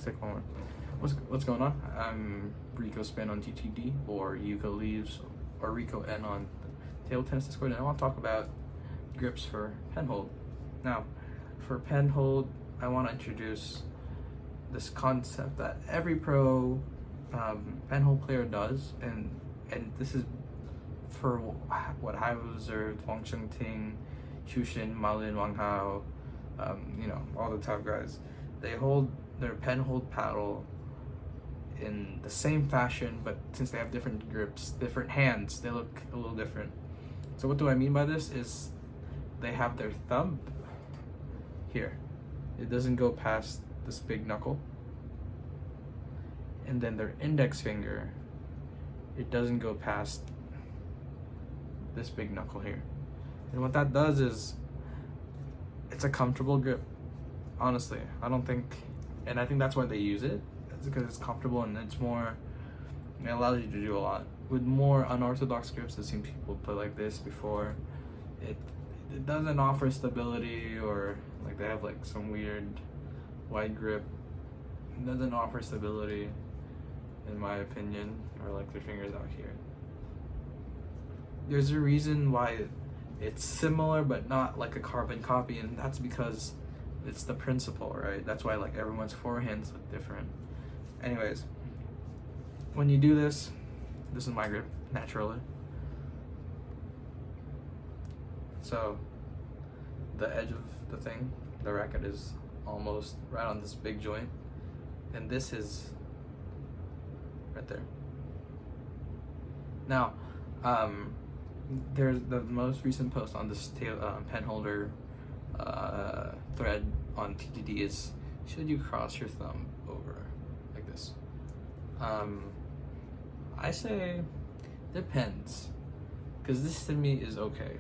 Sick moment. What's going on? I'm Rico Span on TTD, or Yuko Leaves, or Rico N on Table Tennis Discord, and I want to talk about grips for penhold. Now, for penhold, I want to introduce this concept that every pro penhold player does, and this is for what I've observed. Wang Chengting, Xushin, Malin, Wang Hao, all the top guys. They hold their penhold paddle in the same fashion, but since they have different grips, different hands, they look a little different. So what do I mean by this is they have their thumb here. It doesn't go past this big knuckle. And then their index finger, it doesn't go past this big knuckle here. And what that does is it's a comfortable grip. Honestly, I think that's why they use it. It's because it's comfortable and it allows you to do a lot. With more unorthodox grips, I've seen people play like this before. It doesn't offer stability, or like they have like some weird wide grip. It doesn't offer stability, in my opinion, or like their fingers out here. There's a reason why it's similar but not like a carbon copy, and that's because it's the principle, right? That's why like everyone's forehands look different. Anyways, when you do this is my grip, naturally. So the edge of the racket is almost right on this big joint, and this is right there. Now, there's the most recent post on this pen holder thread on TTD is, should you cross your thumb over like this? I say depends, because this to me is okay,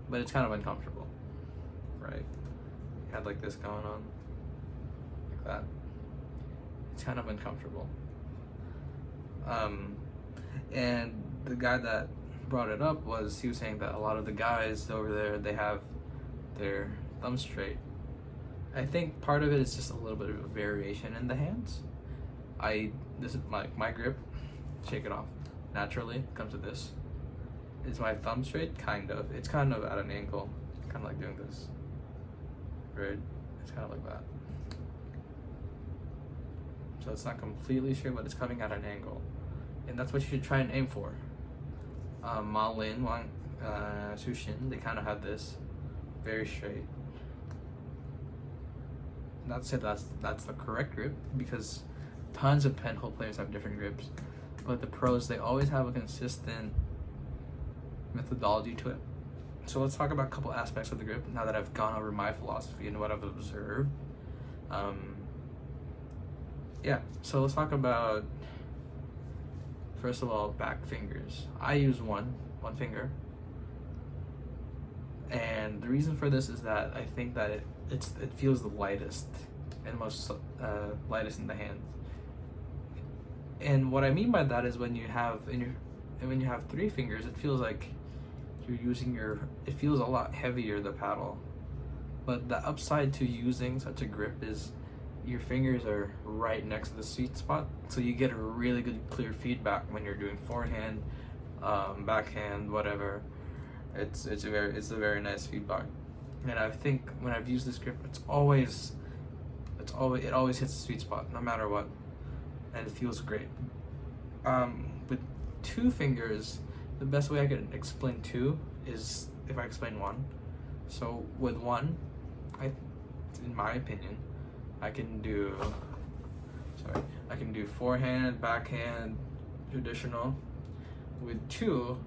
but it's kind of uncomfortable, right? You had like this going on, like that. It's kind of uncomfortable. And the guy that brought it up he was saying that a lot of the guys over there, they have their thumb straight. I think part of it is just a little bit of a variation in the hands. This is my grip, shake it off. Naturally, comes to this. Is my thumb straight? Kind of. It's kind of at an angle. Kind of like doing this. Right? It's kind of like that. So it's not completely straight, but it's coming at an angle. And that's what you should try and aim for. Ma Lin, Wang Xushin, they kind of have this very straight. Not to say that's the correct grip, because tons of penhold players have different grips, but the pros, they always have a consistent methodology to it. So let's talk about a couple aspects of the grip now that I've gone over my philosophy and what I've observed. So let's talk about, first of all, back fingers. I use one finger, and the reason for this is that I think that it feels the lightest and most lightest in the hands. And what I mean by that is when you have three fingers, it feels like you're using it feels a lot heavier, the paddle. But the upside to using such a grip is your fingers are right next to the sweet spot, so you get a really good clear feedback when you're doing forehand, backhand, whatever. It's a very nice feedback. And I think when I've used this grip, it always hits the sweet spot no matter what, and it feels great. With two fingers, the best way I can explain two is if I explain one. So with one, in my opinion, I can do forehand, backhand, traditional. With two,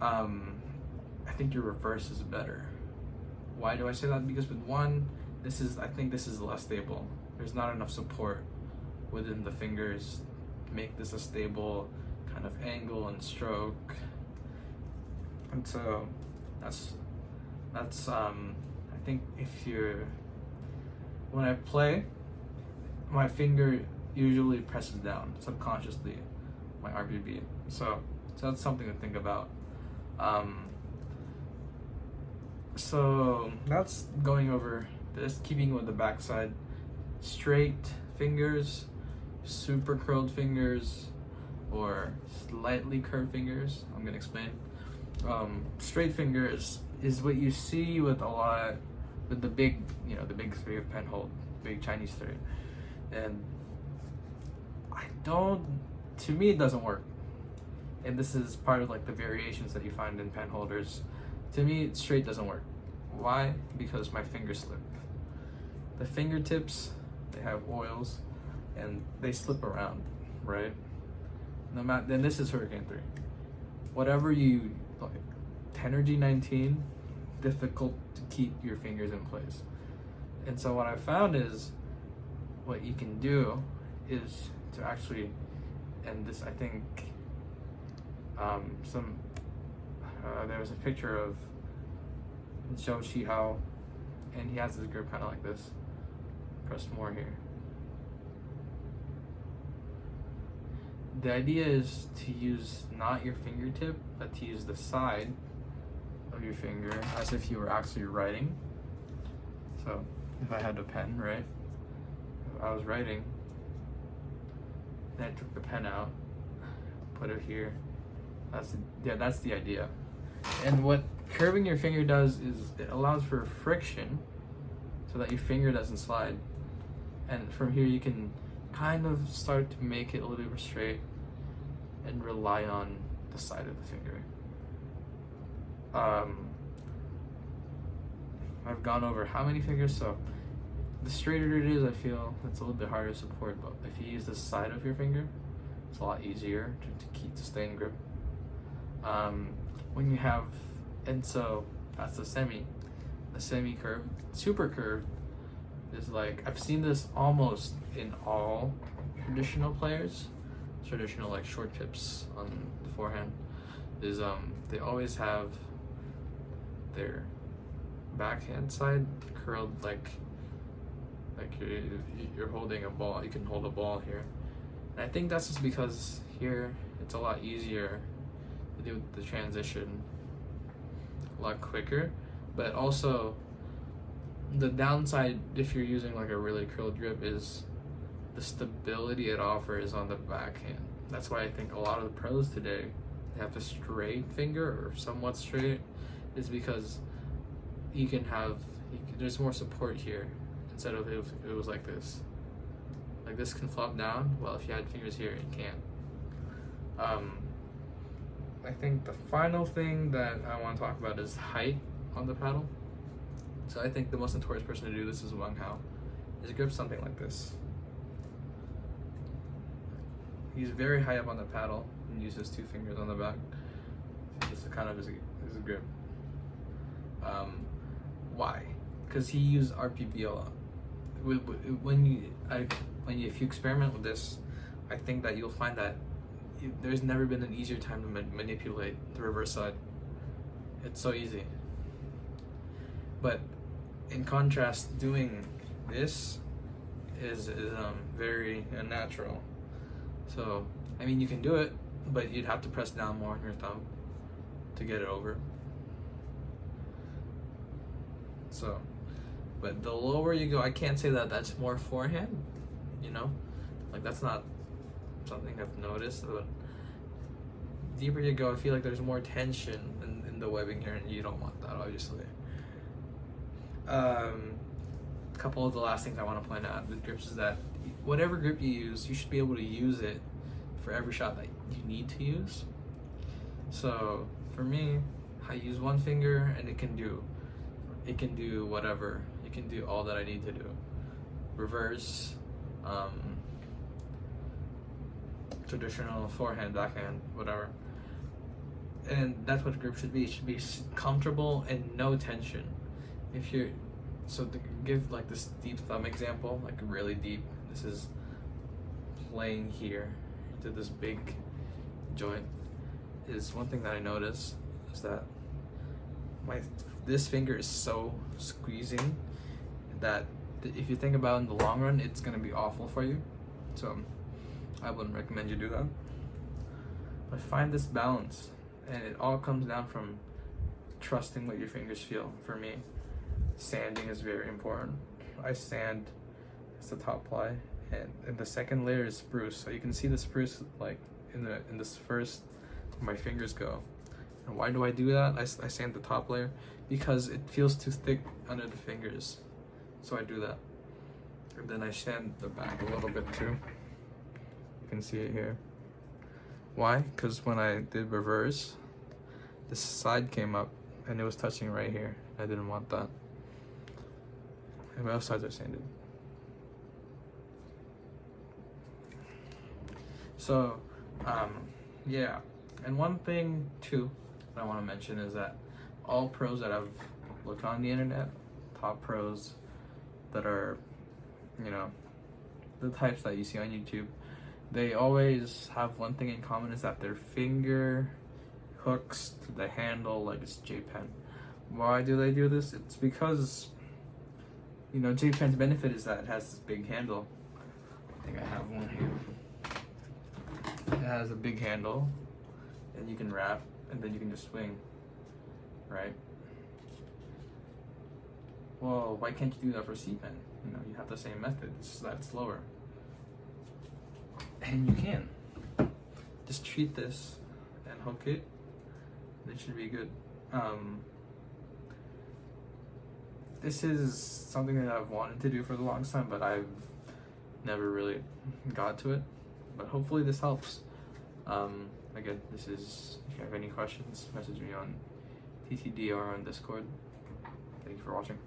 I think your reverse is better. Why do I say that? Because with one, I think this is less stable. There's not enough support within the fingers to make this a stable kind of angle and stroke. And so that's I think when I play, my finger usually presses down subconsciously, my RBB. So that's something to think about. So that's going over Just keeping with the backside, straight fingers, super curled fingers, or slightly curved fingers. I'm gonna explain. Straight fingers is what you see with the big, the big three of penhold, big Chinese three, and to me it doesn't work. And this is part of like the variations that you find in pen holders. To me, straight doesn't work. Why? Because my fingers slip. The fingertips, they have oils, and they slip around, right? No matter, then this is Hurricane 3. Whatever you like, Tenergy 19, difficult to keep your fingers in place. And so what I found is, what you can do is to actually, and this I think, there was a picture of Zhou Qihao, and he has this grip kind of like this. Press more here. The idea is to use not your fingertip, but to use the side of your finger as if you were actually writing. So if I had a pen, right? If I was writing, then I took the pen out, put it here. That's the idea. And what curving your finger does is it allows for friction so that your finger doesn't slide. And from here you can kind of start to make it a little bit straight and rely on the side of the finger. I've gone over how many fingers, so the straighter it is, I feel it's a little bit harder to support, but if you use the side of your finger, it's a lot easier to stay in grip. When you have, and so that's the semi curved. Super curved is like, I've seen this almost in all traditional players, traditional like short tips on the forehand, is they always have their backhand side curled like you're holding a ball. You can hold a ball here. And I think that's just because here it's a lot easier to do the transition a lot quicker, but also the downside if you're using like a really curled grip is the stability it offers on the backhand. That's why I think a lot of the pros today, they have a straight finger or somewhat straight, is because there's more support here instead of if it was like this. Like this can flop down, well if you had fingers here it can't. I think the final thing that I want to talk about is height on the paddle. So I think the most notorious person to do this is Wang Hao. His grip's something like this. He's very high up on the paddle and uses 2 fingers on the back. This is kind of his grip. Why? Because he used RPB a lot. If you experiment with this, I think that you'll find that there's never been an easier time to manipulate the reverse side. It's so easy. But in contrast, doing this is very unnatural. So, I mean, you can do it, but you'd have to press down more on your thumb to get it over. So, but the lower you go, I can't say that that's more forehand, like that's not something I've noticed, but deeper you go, I feel like there's more tension in the webbing here, and you don't want that, obviously. A couple of the last things I want to point out with grips is that whatever grip you use, you should be able to use it for every shot that you need to use. So for me, I use one finger and it can do whatever. It can do all that I need to do. Reverse, traditional forehand, backhand, whatever. And that's what a grip should be. It should be comfortable and no tension. To give like this deep thumb example, like really deep, this is playing here into this big joint, is one thing that I notice is that this finger is so squeezing that if you think about it in the long run, it's gonna be awful for you. So I wouldn't recommend you do that. But find this balance, and it all comes down from trusting what your fingers feel. For me, sanding is very important. I sand, it's the top ply, and the second layer is spruce. So you can see the spruce like in this first, where my fingers go. And why do I do that? I sand the top layer because it feels too thick under the fingers. So I do that. And then I sand the back a little bit too. You can see it here. Why? Because when I did reverse, this side came up and it was touching right here. I didn't want that. And both sides are sanded. So, yeah. And one thing too that I want to mention is that all pros that I've looked on the internet, top pros that are, you know, the types that you see on YouTube, they always have one thing in common, is that their finger hooks to the handle like it's J-Pen. Why do they do this? It's because, you know, J-Pen's benefit is that it has this big handle. I think I have one here. It has a big handle, and you can wrap, and then you can just swing, right? Well, why can't you do that for C-Pen? You know, you have the same method, it's just that it's slower. And you can. Just treat this and hook it, and it should be good. This is something that I've wanted to do for the longest time, but I've never really got to it. But hopefully this helps. Again, this is, if you have any questions, message me on TTD or on Discord. Thank you for watching.